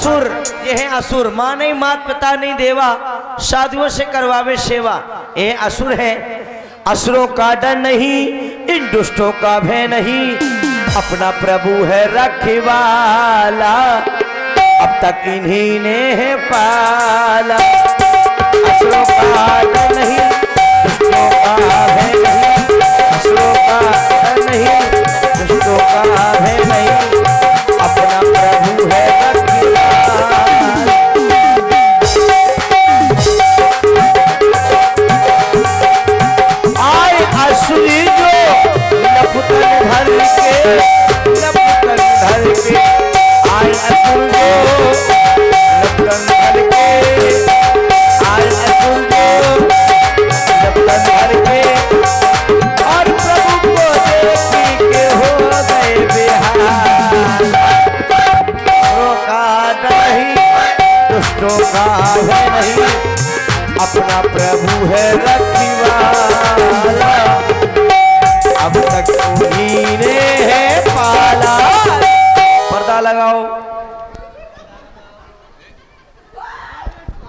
असुर, ये है असुर। माँ नहीं, मात पिता नहीं देवा, साधुओं से करवावे सेवा। ये असुर है। असुरों का डर नहीं, इन दुष्टों का भय नहीं, अपना प्रभु है रखवाला, अब तक इन्हीं ने है पाला। असुरों का डर नहीं, दुष्टों का भय नहीं, असुरों का डर नहीं, दुष्टों का भय नहीं, अपना प्रभु है रखवाला। आए असुरी जो लपटन धर के, लपटन धर के, आए असुर जो लपटन धर के, आए असुर जो लपटन धर के, और प्रभु को देखी के हो गए बेहाल। का नहीं, दुष्टों का है नहीं, अपना प्रभु है रखवाला, अब तक उन्हीं ने है पाला। पर्दा लगाओ।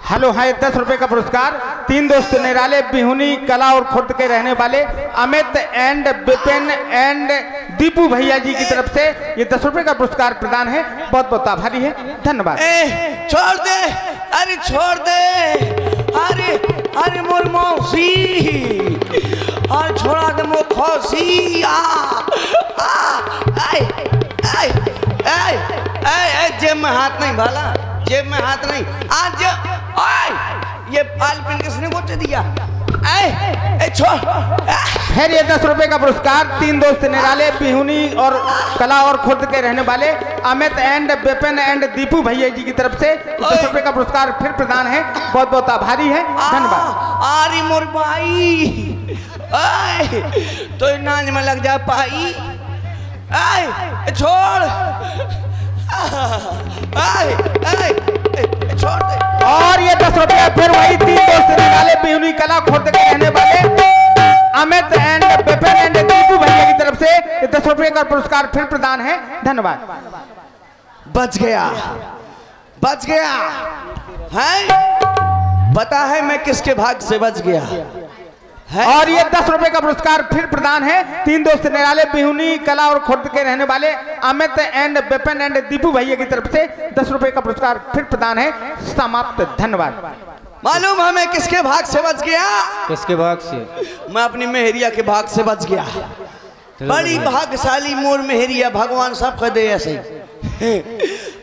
हेलो है 10 रुपए का पुरस्कार 3 दोस्त निराले बिहुनी कला और खुर्द के रहने वाले अमित एंड विपिन एंड दीपू भैया जी की तरफ से ये 10 रुपए का पुरस्कार प्रदान है। बहुत बहुत आभारी है, धन्यवाद। छोड़ दे, अरे छोड़ दे, अरे अरे मोर मौसी, और छोड़ा दे मोर खौसी। जेब में हाथ नहीं भाला, जेब में हाथ नहीं। आज ये पाल पिन किसने गोच दिया? छोड़। फिर ये 10 रुपए का पुरस्कार 3 दोस्त निराले बिहुनी और कला और खुर्द के रहने वाले अमित एंड विपिन एंड दीपू भैया जी की तरफ से 10 रुपए का पुरस्कार फिर प्रदान है। बहुत बहुत आभारी है, धन्यवाद। अरे मोर भाई, तो नाच में लग जा पाई। छोड़, छोड़ दे। और ये 10 रुपया फिर वही 3 दोस्त निराले बिहुनी कला खुर्द के रहने वाले अमित एंड विपिन एंड दीपू भैया की तरफ से 10 रुपये का पुरस्कार फिर प्रदान है, धन्यवाद। बच गया, बच गया है। पता है मैं किसके भाग से बच गया है? और ये 10 रुपए का पुरस्कार फिर प्रदान है 3 दोस्त निराले बिहुनी कला और खुर्द के रहने वाले अमित एंड विपिन एंड दीपू भैया की तरफ से 10 रुपए का पुरस्कार फिर प्रदान है। समाप्त, धन्यवाद। मालूम है मैं किसके भाग से बच गया? किसके भाग से? मैं अपनी मेहरिया के भाग से बच गया। बड़ी भाग्यशाली मोर मेहरिया, भगवान सबको दे ऐसे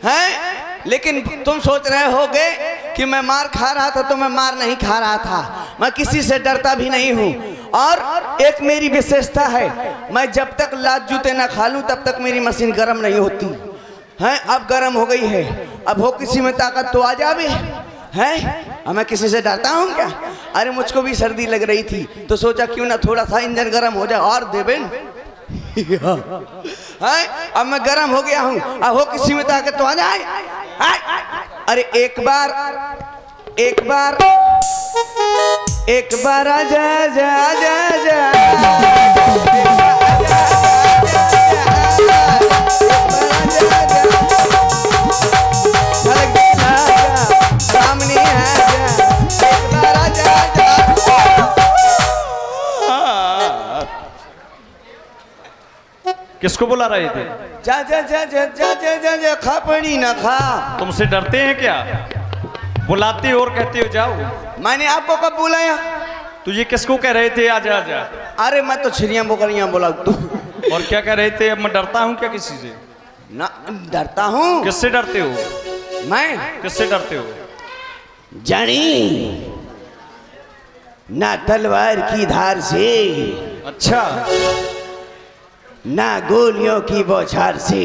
हैं। लेकिन तुम सोच रहे होगे कि मैं मार खा रहा था, तो मैं मार नहीं खा रहा था। मैं किसी से डरता भी नहीं हूँ। और एक मेरी विशेषता है, मैं जब तक लात जूते ना खा लूँ तब तक मेरी मशीन गर्म नहीं होती है। अब गर्म हो गई है, अब हो किसी में ताकत तो आ जावे है। मैं किसी से डरता हूँ क्या? अरे मुझको भी सर्दी लग रही थी तो सोचा क्यों ना थोड़ा सा इंजन गर्म हो जाए और देवेन अब मैं गर्म हो गया हूँ, अब हो किसी में ताकत तो आ जाए। अरे एक बार आजा जा जा जा किसको बुला रहे थे? जा जा जा जा जा जा जा जा खा पड़ी ना खा। तुमसे डरते हैं क्या? बुलाते हो और कहते हो जाओ। मैंने आपको कब बुलाया? तुझे किसको कह रहे थे आजा आजा? अरे मैं तो छिड़ियाँ बोकरियाँ बोला तू। और क्या कह रहे थे? अब मैं डरता हूँ क्या किसी से? ना डरता हूँ। किससे डरते हो? मैं किससे डरते हो? जानी ना तलवार की धार से, अच्छा, ना गोलियों की बौछार से।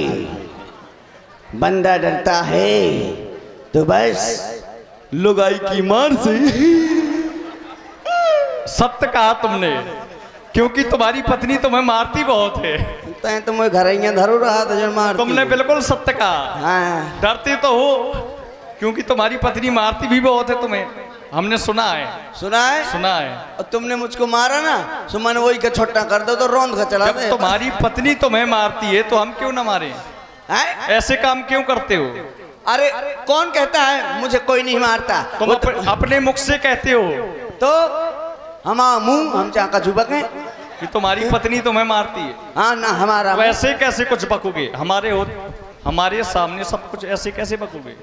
बंदा डरता है तो बस लुगाई की मार से। सत्य कहा तुमने, क्योंकि तुम्हारी पत्नी तुम्हें मारती बहुत है। तुम्हें घर धरो रहा था जो मार। तुमने बिल्कुल सत्य कहा। हाँ। डरते तो हो क्योंकि तुम्हारी पत्नी मारती भी बहुत है तुम्हें। हमने सुना है। सुना है? सुना है। और तुमने मुझको मारा ना, सुमन वही का छोटा कर दो तो रौंद का चला दे। तुम्हारी पत्नी तुम्हें मारती है तो हम क्यों ना मारे? ऐसे काम क्यों करते हो? अरे कौन कहता है मुझे कोई नहीं मारता? तुम अपने मुख से कहते हो तो हमारा मुंह हम चाह का जुबक है कि तुम्हारी पत्नी तुम्हें मारती है। हाँ ना हमारा मुंह। वैसे कैसे कुछ बकोगे? हमारे सामने सब कुछ ऐसे कैसे बकोगे?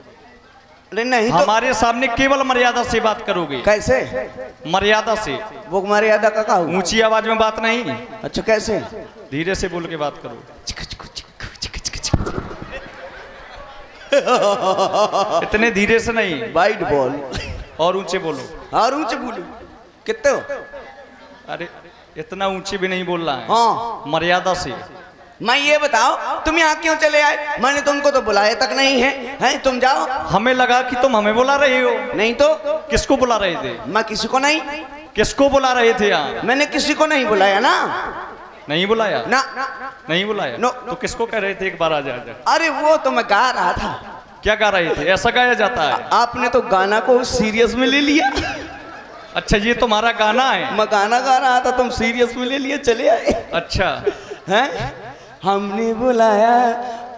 अरे नहीं तो हमारे सामने केवल मर्यादा से बात करोगे। कैसे? मर्यादा से। वो मर्यादा का कहा? ऊंची आवाज में बात नहीं। अच्छा कैसे? धीरे से बोल के बात करो। इतने धीरे से नहीं, वाइड बॉल। और ऊंचे बोलो। और ऊंचे बोलो। कितने हो? अरे इतना ऊंचे भी नहीं बोलना है। हाँ मर्यादा से। मैं ये बताओ तुम यहाँ क्यों चले आए? मैंने तुमको तो बुलाया तक नहीं है, हैं? तुम जाओ। हमें लगा कि तुम हमें बुला रहे हो। नहीं तो किसको बुला रहे थे? मैं किसी को नहीं। किसको बुला रहे थे यहाँ? मैंने किसी को नहीं बुलाया ना। नहीं बुलाया ना नहीं बुलाया नो। तो किसको कह रहे थे एक बार आ जा? अरे वो तो मैं गा रहा था। क्या गा रहे थे? ऐसा गाया जाता है? आपने तो गाना को सीरियस में ले लिया। अच्छा ये तुम्हारा गाना है? मैं गाना गा रहा था, तुम सीरियस में ले लिए, चले आए। अच्छा हैं? हमने बुलाया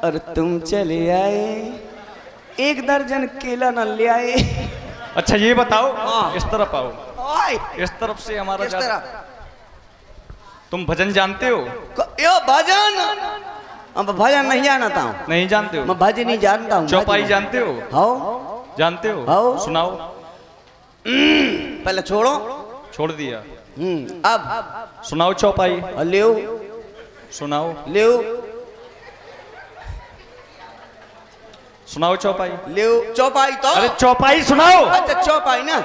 और तुम चले आए, 1 दर्जन केला न ले आए। अच्छा ये बताओ। हाँ। इस तरफ आओ। ओए, इस तरफ से हमारा किस तरह? तुम भजन जानते हो? यो भजन? अब भजन नहीं जानता हूँ। नहीं जानते हो? मैं भजन नहीं जानता हूँ। चौपाई जानते हो? हाँ जानते हो? हाँ। सुनाओ। पहले छोड़ो। छोड़ दिया। अब सुनाओ चौपाई। ले सुनाओ। ले सुनाओ चौपाई। ले चौपाई तो। अरे चौपाई सुनाओ। अच्छा चौपाई ना।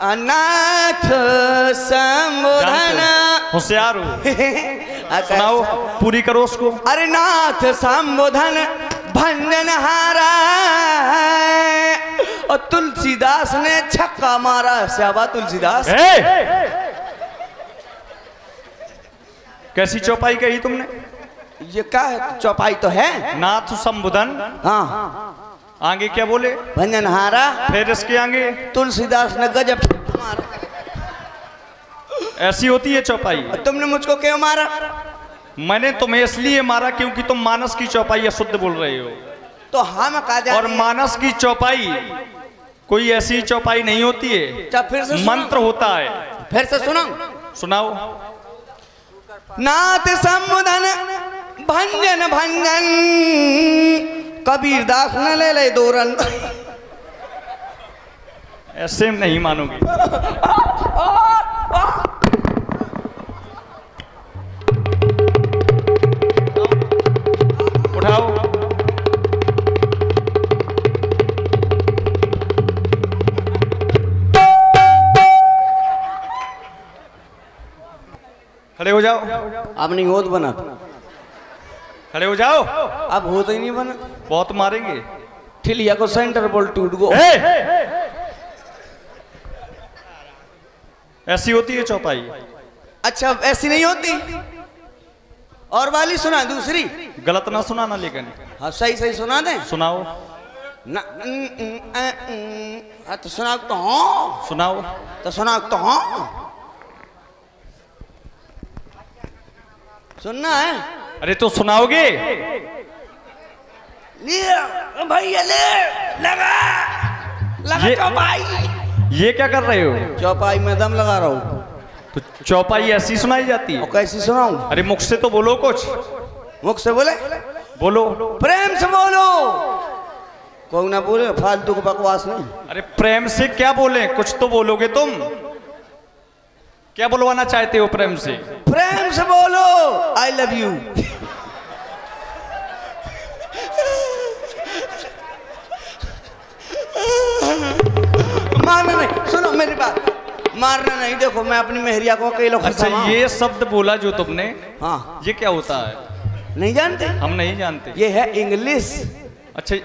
अनाथ संबोधन। होशियार हो। अच्छा, सुनाओ, पूरी करो उसको। अरे नाथ संबोधन भंजन हारा और तुलसीदास ने छक्का मारा। श्याबा तुलसीदास। कैसी चौपाई कही तुमने? ये क्या है? चौपाई तो है। नाथ संबोधन। हाँ आगे क्या बोले? भंजन हारा। फिर इसके आगे तुलसीदास ने गजब मारा। ऐसी होती है चौपाई। तुमने मुझको क्यों मारा? मैंने तुम्हें इसलिए मारा क्योंकि तुम मानस की चौपाई अशुद्ध बोल रहे हो। तो हम कहा। और मानस की चौपाई कोई ऐसी चौपाई नहीं होती है, फिर से मंत्र होता है। फिर से सुनो। सुनाओ। नाथ संबोधन भंजन भंजन कबीर दास न ले ले दोरन। ऐसे नहीं मानोगे। उठाओ। खड़े हो जाओ। अब नहीं होत बना। खड़े हो जाओ। अब होत ही नहीं बना। बहुत मारेंगे। ठिलिया को सेंटर बॉल टूट गो। ऐसी होती है चौपाई। अच्छा ऐसी नहीं होती। और वाली सुना दूसरी। गलत ना सुनाना लेकिन। हाँ सही सही सुना दे। सुनाओ ना तो सुना तो हाँ। सुनाओ तो सुना तो हाँ। सुनना है? अरे तो सुनाओगे? ले भैया ले लगा लगा चौपाई। ये क्या कर रहे हो? चौपाई में दम लगा रहा हूँ। तो चौपाई ऐसी सुनाई जाती है? और कैसी सुनाऊं? अरे मुख से तो बोलो कुछ। मुख से बोले? बोलो। प्रेम से बोलो। कोई ना बोले फालतू को बकवास नहीं। अरे प्रेम से क्या बोले? कुछ तो बोलोगे तुम। क्या बुलवाना चाहते हो प्रेम से? प्रेम से बोलो आई लव यू। मारना नहीं। सुनो मेरी बात। मारना नहीं। देखो मैं अपनी मेहरिया को अकेला। अच्छा ये शब्द बोला जो तुमने। हाँ ये क्या होता है? नहीं जानते? हम नहीं जानते। ये है इंग्लिश। अच्छा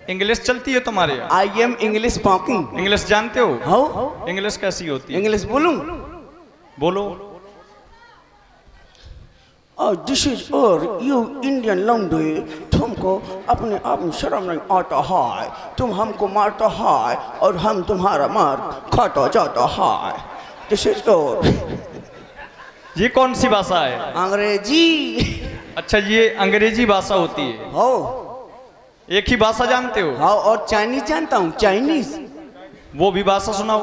इंग्लिश चलती है तुम्हारे यहाँ? I am English talking. English जानते हो? हाँ। इंग्लिश कैसी होती है? इंग्लिश बोलूं? बोलो। दिस इज और यू इंडियन लौंडे। तुमको अपने आप में शर्म नहीं आता है? तुम हमको मारता है और हम तुम्हारा मार खाता जाता है। दिस इज और। ये कौन सी भाषा है? अंग्रेजी। अच्छा ये अंग्रेजी भाषा होती है। हो एक ही भाषा जानते हो? हाँ, और चाइनीज जानता हूँ, चाइनीज। वो भी भाषा सुनाओ।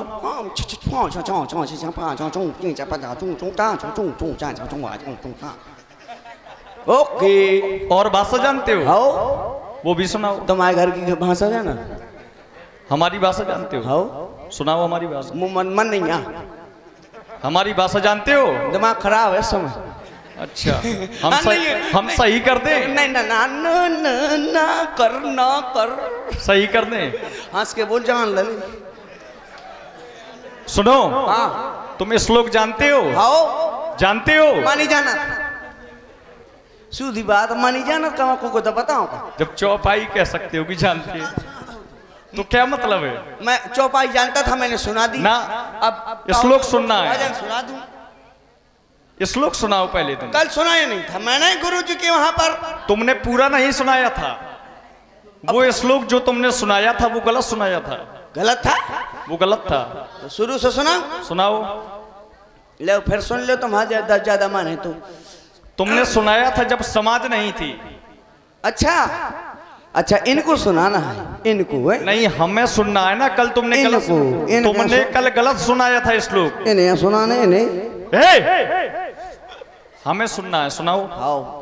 ओके। और भाषा जानते हो? हाँ, वो भी सुनाओ। तुम्हारे घर की भाषा जाना? हमारी भाषा जानते हो? हाँ, सुनाओ हमारी भाषा। मन नहीं आ, हमारी भाषा जानते हो? दिमाग खराब है समय। अच्छा, हम सही कर दें? नहीं ना ना ना ना ना कर सही कर दें? हंस के बोल जान ले। सुनो, हाँ, तुम श्लोक जानते हो? हाँ, जानते हो? मानी जाना सीधी बात, मानी जाना कम को तो बताओ। जब चौपाई कह सकते हो कि जानते हो, तो क्या मतलब है? मैं चौपाई जानता था, मैंने सुना दी ना, अब श्लोक सुनना है। भजन सुना दूं? श्लोक सुनाओ पहले तुम। कल सुनाया नहीं था मैंने गुरु जी के वहां पर। तुमने पूरा नहीं सुनाया था। वो श्लोक जो तुमने सुनाया था वो गलत सुनाया था। गलत था? वो गलत था। तो शुरू से सुना। सुनाओ। ले फिर सुन लो, तुम्हारा ज्यादा माने तो। तुमने सुनाया था जब समाज नहीं थी। अच्छा अच्छा, इनको सुनाना है, इनको है? नहीं, हमें सुनना है ना। कल तुमने कल गलत सुनाया था श्लोक। इन्हें सुनाने नहीं, हमें सुनना है। सुनाओ।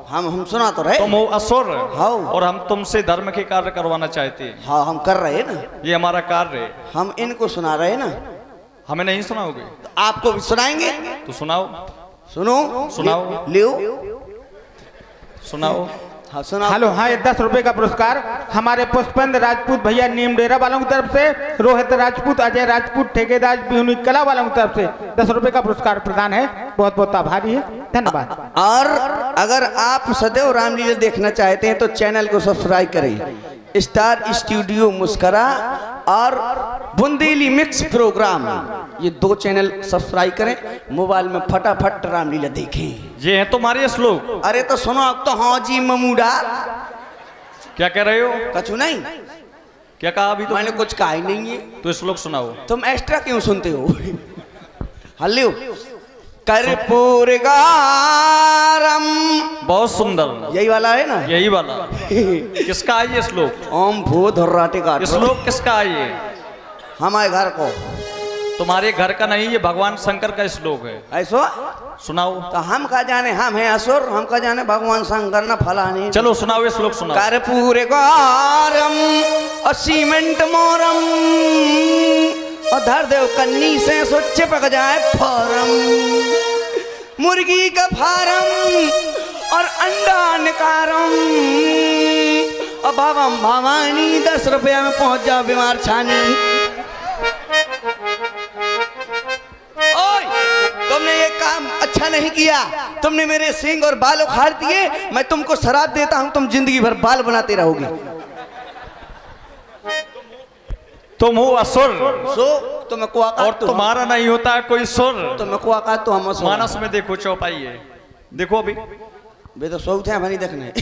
हाँ, हम सुना तो रहे। तुम हो असुर। हाँ, और हम तुमसे धर्म के कार्य करवाना चाहते हैं। हाँ, हम कर रहे हैं ना, ये हमारा कार्य है। हम इनको सुना रहे हैं ना। हमें नहीं सुनाओगे तो आपको भी सुनाएंगे। तो सुनाओ। सुनो, सुनाओ। लियो, सुनाओ। हाँ सुनाओ। हेलो, हाँ, ये 10 रुपए का पुरस्कार हमारे पुष्पेंद्र राजपूत भैया नीम डेरा वालों की तरफ से, रोहित राजपूत, अजय राजपूत, ठेकेदार बिहुनी कला वालों की तरफ से 10 रुपए का पुरस्कार प्रदान है। बहुत बहुत आभारी है, धन्यवाद। और अगर आप सदैव रामलीला देखना चाहते हैं तो चैनल को सब्सक्राइब करें। स्टार स्टूडियो मुस्करा और बुंदेली मिक्स प्रोग्राम, ये 2 चैनल सब्सक्राइब करें। मोबाइल में फटाफट रामलीला देखें। ये है तुम्हारे श्लोक। अरे तो सुनो, अब तो हाँ जी ममूडा। क्या कह रहे हो? कछु नहीं। क्या कहा अभी तो? मैंने कुछ कहा ही नहीं है। तो श्लोक सुनाओ। तुम एक्स्ट्रा क्यों सुनते हो? हल्लो, कर्पूर गारम, बहुत सुंदर। यही वाला है ना? यही वाला। किसका है ये श्लोक? ओम भू धुर्राटे का श्लोक किसका है ये? हमारे घर को। तुम्हारे घर का नहीं, ये भगवान शंकर का श्लोक है। ऐसो सुनाओ। तो हम का जाने, हम हैं असुर, हम का जाने भगवान शंकर न फलाने। चलो सुनाओ, ये श्लोक सुनाओ। कर्पूर गारम और सीमेंट मोरम और धर देव कन्नी से सो चिपक जाए फारम, मुर्गी का फारम और अंडा निकारम और भवम भवानी 10 रुपया में पहुंच जाओ बीमार छानी। ओए, तुमने ये काम अच्छा नहीं किया। तुमने मेरे सींग और बाल उखाड़ दिए। मैं तुमको शराब देता हूं, तुम जिंदगी भर बाल बनाते रहोगे। तुम हो असुर। सो तुम्हें को और तुम्हारा नहीं होता है कोई सुर। तुम्हें को आका तो हम मानस में देखो, चौपाई है, देखो अभी। वे तो सौ थे बनी देखने।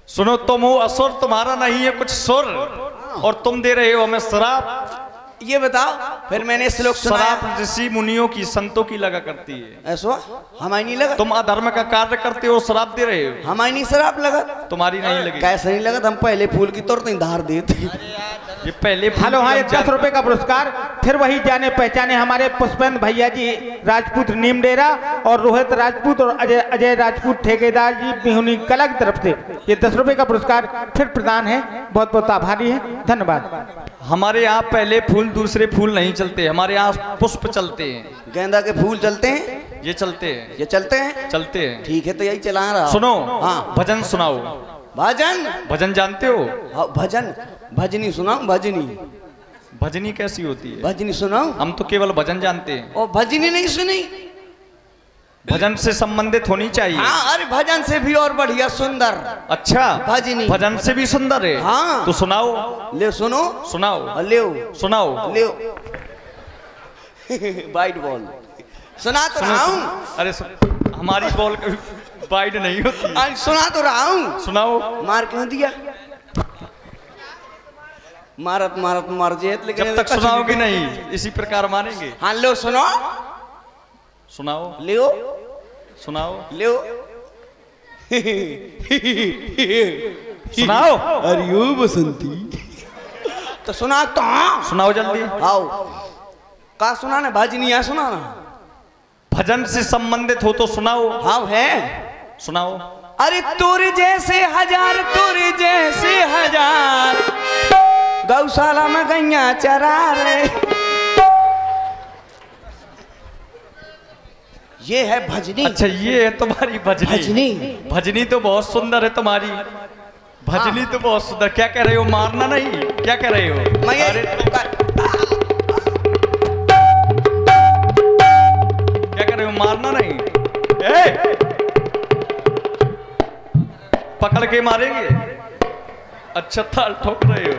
सुनो, तुम हो असुर, तुम्हारा नहीं है कुछ सुर, और तुम दे रहे हो हमें शराब। ये बताओ, फिर मैंने श्लोक सुनाया। शराब ऋषि मुनियों की, संतों की लगा करती है। ऐसा हमारी नहीं लगा। तुम अधर्म का कार्य करते हो, शराब दे रहे हो। हमारी नहीं शराब लगा। तुम्हारी नहीं लगी। कैसे नहीं लगा? हम पहले फूल की तौर नहीं धार देते। ये पहले। हेलो, हाँ, ये 10 रुपए का पुरस्कार फिर वही जाने पहचाने हमारे पुष्पेंद्र भैया जी राजपूत नीम डेरा और रोहित राजपूत और अजय राजपूत ठेकेदार जी बिहुनी कला की तरफ से ये 10 रुपए का पुरस्कार फिर प्रदान है। बहुत बहुत आभारी है, धन्यवाद। हमारे यहाँ पहले फूल दूसरे फूल नहीं चलते, हमारे यहाँ पुष्प चलते हैं। गेंदा के फूल चलते हैं? ये चलते हैं। ये चलते हैं? चलते हैं। ठीक है, तो यही चला रहा। सुनो। हाँ, भजन सुनाओ। भजन? भजन जानते हो? हाँ, भजन, भजनी सुनाओ। भजनी, भजनी कैसी होती है? भजनी सुनाओ। हम तो केवल भजन जानते हैं। और भजनी नहीं सुनी? भजन से संबंधित होनी चाहिए। हाँ, अरे भजन से भी और बढ़िया सुंदर। अच्छा, भजनी भजन से भी सुंदर है। हाँ, तो सुनाओ। ले सुनो। सुनाओ। ले सुनाओ। ले वाइट बॉल सुना तो रहा हूँ। अरे हमारी बॉल कभी वाइड नहीं होती। सुना तो रहा हूँ। सुनाओ। मार क्यों दिया? मारत मारत मार जेत, लेकिन जब तक सुनाओगे नहीं इसी प्रकार मारेंगे। हाँ, लो सुनो। सुनाओ। लियो सुनाओ। लियो। सुनाओ। अरे ओ बसंती तो सुना तो सुनाओ जल्दी। आओ का सुना ना भजनी है सुना ना भजन से संबंधित हो तो सुनाओ। हाँ है सुनाओ। अरे तुर जैसे हजार गौशाला में गैया चरा रे। ये है भजनी। अच्छा ये है तुम्हारी भजनी। भजनी तो बहुत सुंदर है तुम्हारी। भजनी तो बहुत सुंदर। क्या कह रहे हो? मारना नहीं, क्या कह रहे हो? मैं अरे क्या कह रहे हो? मारना नहीं। ए! पकड़ के मारेंगे। अच्छा थाल ठोक रहे हो।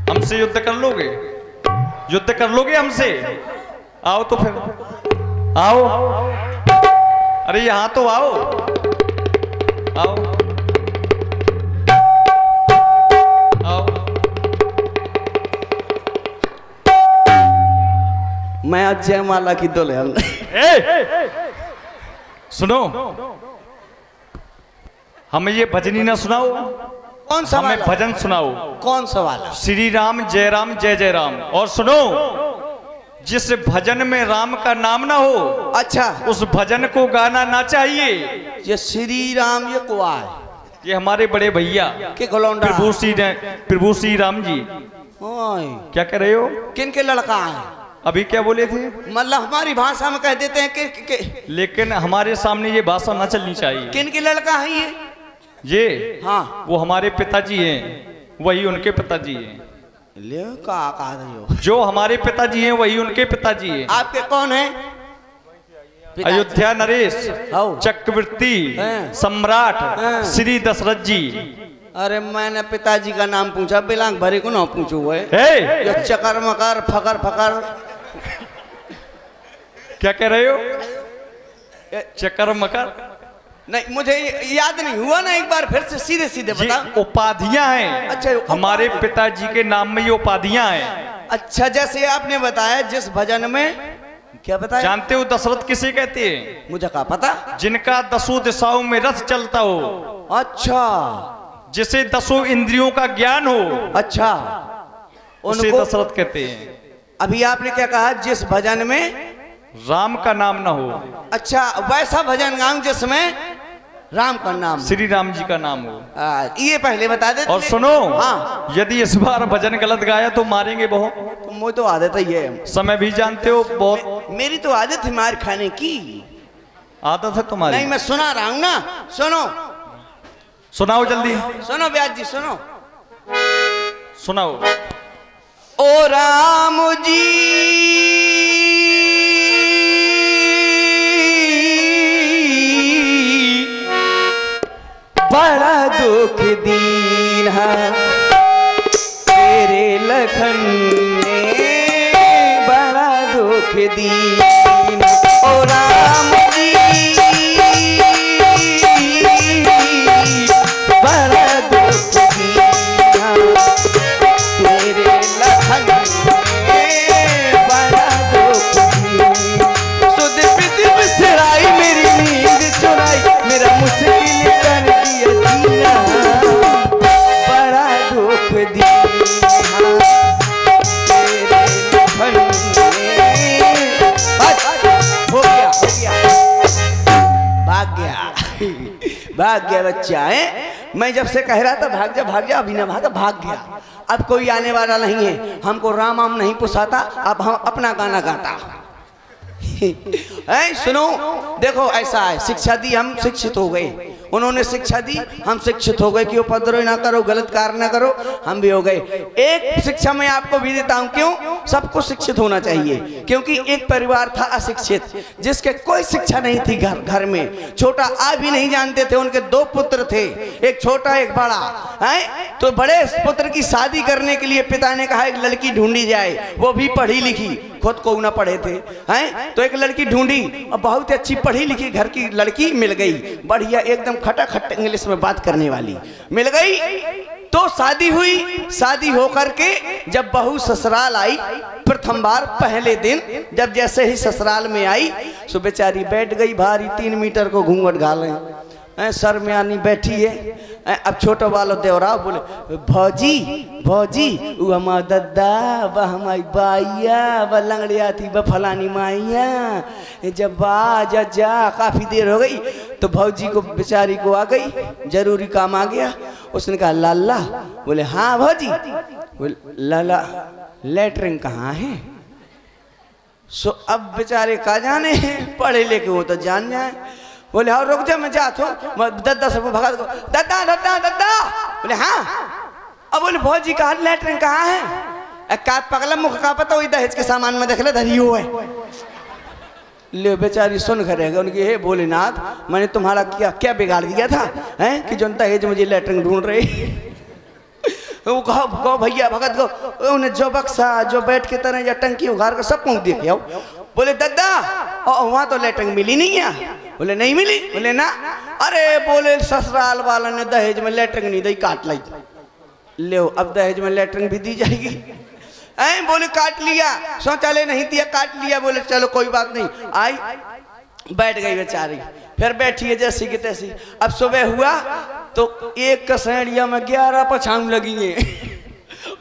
हमसे युद्ध कर लोगे? युद्ध कर लोगे हमसे? आओ तो फिर आओ। अरे यहां तो आओ। आओ आओ। मैं आज जयमाला की दुल्हन। सुनो, हमें ये भजनी ना सुनाओ। कौन सा हमें वाला? भजन सुनाओ। कौन सा वाला? श्री राम जय राम। और सुनो, जिस भजन में राम का नाम ना हो अच्छा उस भजन को गाना ना चाहिए। ये श्री राम ये कुआ है ये हमारे बड़े भैया के गोलौंडा प्रभु श्री राम जी। ओए क्या कह रहे हो? किन के लड़का है? अभी क्या बोले थे? मतलब हमारी भाषा में कह देते हैं कि लेकिन हमारे सामने ये भाषा ना चलनी चाहिए। किन के लड़का है ये? ये हाँ वो हमारे पिताजी हैं, वही उनके पिताजी हैं। ले का कहा हो? जो हमारे पिताजी हैं वही उनके पिताजी हैं। आपके कौन है? अयोध्या नरेश आओ। चक्रवर्ती हैं। सम्राट हैं। श्री दशरथ जी। अरे मैंने पिताजी का नाम पूछा, बिलांग भरी को ना पूछो हुए। हे! ये चकर मकर फकर फकर क्या कह रहे हो? चक्कर मकर नहीं, मुझे याद नहीं हुआ ना। एक बार फिर से सीधे सीधे ये बता। उपाधियां हैं। अच्छा, हमारे पिताजी के नाम में ये उपाधियां हैं। अच्छा, जैसे आपने बताया जिस भजन में क्या बताया? जानते हो दशरथ किसे कहते हैं? मुझे क्या पता। जिनका दसों दिशाओं में रथ चलता हो, अच्छा जिसे दसों इंद्रियों का ज्ञान हो, अच्छा उसे उनको दशरथ कहते हैं। अभी आपने क्या कहा? जिस भजन में राम का नाम ना हो। अच्छा, वैसा भजन गाऊं जिसमें राम का नाम, श्री राम जी का नाम हो। ये पहले बता देते। और सुनो, हाँ, यदि इस बार भजन गलत गाया तो मारेंगे बहुत। तो मुझे तो आदत है ये। समय भी जानते हो बहुत। मेरी तो आदत है मार खाने की। आदत है तुम्हारी। नहीं, मैं सुना रहा हूं ना। सुनो सुनाओ जल्दी। सुनो व्यास जी सुनो। सुनाओ। ओ राम जी बड़ा दुख दीन है तेरे लखन ने, बड़ा दुख दीन। ओ राम जी बड़ा दुख दीन तेरे लखन ने, बड़ा दुख दीन। सुध विदिव सिराई मेरी नींद चुराई, मेरा मुश्किल कर दिया जीना, बड़ा दुख दीना तेरे लखन ने। हो गया भाग गया बच्चा है। मैं जब से कह रहा था भाग जा, अभी ना भागा, भाग गया। अब कोई आने वाला नहीं है। हमको राम आम नहीं पुसाता, अब हम अपना गाना गाता है। सुनो, देखो ऐसा है, शिक्षा दी, हम शिक्षित हो गए। उन्होंने शिक्षा दी, हम शिक्षित हो गए कि उपद्रव ना करो, गलत कार्य ना करो, हम भी हो गए। एक शिक्षा मैं आपको भी देता हूं। क्यों? सबको शिक्षित होना चाहिए। क्योंकि एक परिवार था अशिक्षित, जिसके कोई शिक्षा नहीं थी। घर में छोटा आ भी नहीं जानते थे। उनके 2 पुत्र थे, एक छोटा एक बड़ा है। तो बड़े पुत्र की शादी करने के लिए पिता ने कहा एक लड़की ढूंढी जाए, वो भी पढ़ी लिखी, खुद को ना पढ़े थे हैं। तो एक लड़की ढूंढी और बहुत अच्छी पढ़ी लिखी घर की लड़की मिल गई। बढ़िया एकदम खटाखट इंग्लिश में बात करने वाली मिल गई। तो शादी हुई। शादी होकर के जब बहू ससुराल आई, प्रथम बार पहले दिन जब जैसे ही ससुराल में आई, सो बेचारी बैठ गई भारी 3 मीटर को घूंघट घाले। सर में आनी बैठी है। अब छोटो वालो देवरा बोले भौजी भौजी वो हमार दद्दा व हमारी बाइया व लंगड़िया थी व फलानी माइया। जब जा काफ़ी देर हो गई तो भौजी को बेचारी को आ गई, जरूरी काम आ गया। उसने कहा लाला, बोले हाँ भौजी। बोले लाला लेटरिन कहाँ है? सो अब बेचारे का जाने पढ़े लेके वो तो जान जाए। बोले हाँ रुक जा मैं जात हूँ। दद्दा सबको भगा दो, दद्दा दद्दा दद्दा। बोले हाँ। अब बोले भौजी कहा लेटरिन कहाँ है? का पगला मुख का पता वही दहेज के सामान में देख ले धरी हुआ है। ले बेचारी सुन करेगा उनकी, हे भोलेनाथ मैंने तुम्हारा क्या क्या बिगाड़ दिया था हैं कि जो दहेज मुझे लेटरिन ढूंढ रही। वो कहो भैया भगत को उन्हें जो बक्सा जो बैठ के तरह या टंकी उघार कर सब पहुँच देखे आओ। बोले दद्दा वहाँ तो लेटरिन मिली नहीं है। बोले नहीं मिली। बोले ना। अरे बोले ससुराल वाला ने दहेज में लेटरिन नहीं दी, काट लाई। ले अब दहेज में लेटरिन भी दी जाएगी। ऐ बोले काट लिया, शौचालय नहीं दिया काट लिया। बोले चलो कोई बात नहीं। आई बैठ गई बेचारी, फिर बैठी है जैसी की तैसी। अब सुबह हुआ तो एक कसैड़िया में 11 पछाऊ लगी है।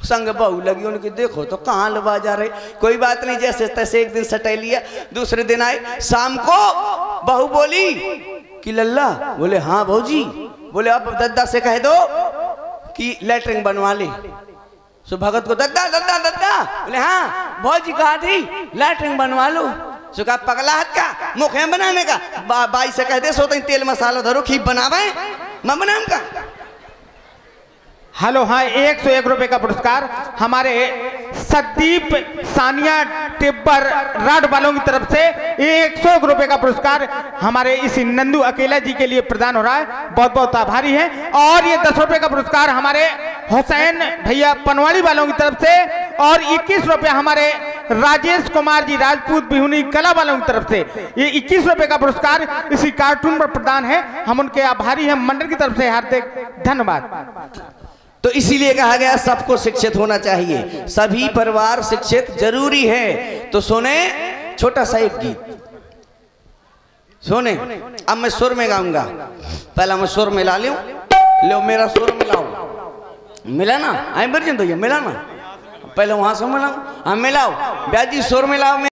संग बहू लगी उनकी, देखो तो कहाँ लबा जा रहे। कोई बात नहीं, जैसे तैसे एक दिन सटे लिया। दूसरे दिन आए, शाम को बहू बोली कि लल्ला। बोले हाँ भौजी। बोले अब दद्दा से कह दो कि लेटरिन बनवा ले। सो भगत को दद्दा दद्दा दद्दा। बोले हाँ भौजी कहा थी लेटरिन बनवा लो। सो कहा पगला हाथ का मुख है बनाने का, बाई से कह दे सो तेल मसाला धरो खीप बनावे मैं बनाम का। हेलो हाँ 101 रुपए का पुरस्कार हमारे सदीप सानिया टिब्बर राड वालों की तरफ से 101 रुपए का पुरस्कार हमारे इस नंदू अकेला जी के लिए प्रदान हो रहा है। बहुत बहुत आभारी हैं। और ये 10 रुपए का पुरस्कार हमारे हुसैन भैया पनवाड़ी वालों की तरफ से और 21 रुपए हमारे राजेश कुमार जी राजपूत बिहुनी कला वालों की तरफ से। ये 21 रुपए का पुरस्कार इसी कार्टून पर प्रदान है। हम उनके आभारी हैं। मंडल की तरफ से हार्दिक धन्यवाद। तो इसीलिए कहा गया सबको शिक्षित होना चाहिए, सभी परिवार शिक्षित जरूरी है। तो सुने छोटा सा एक गीत सुने। अब मैं सुर में गाऊंगा, पहला मैं सुर मिला लूं। लो मेरा सुर मिलाओ, मिला ना? आई बर्जन तो ये मिला ना, पहले वहां से मिलाओ। हाँ मिलाओ ब्याजी सुर मिलाओ।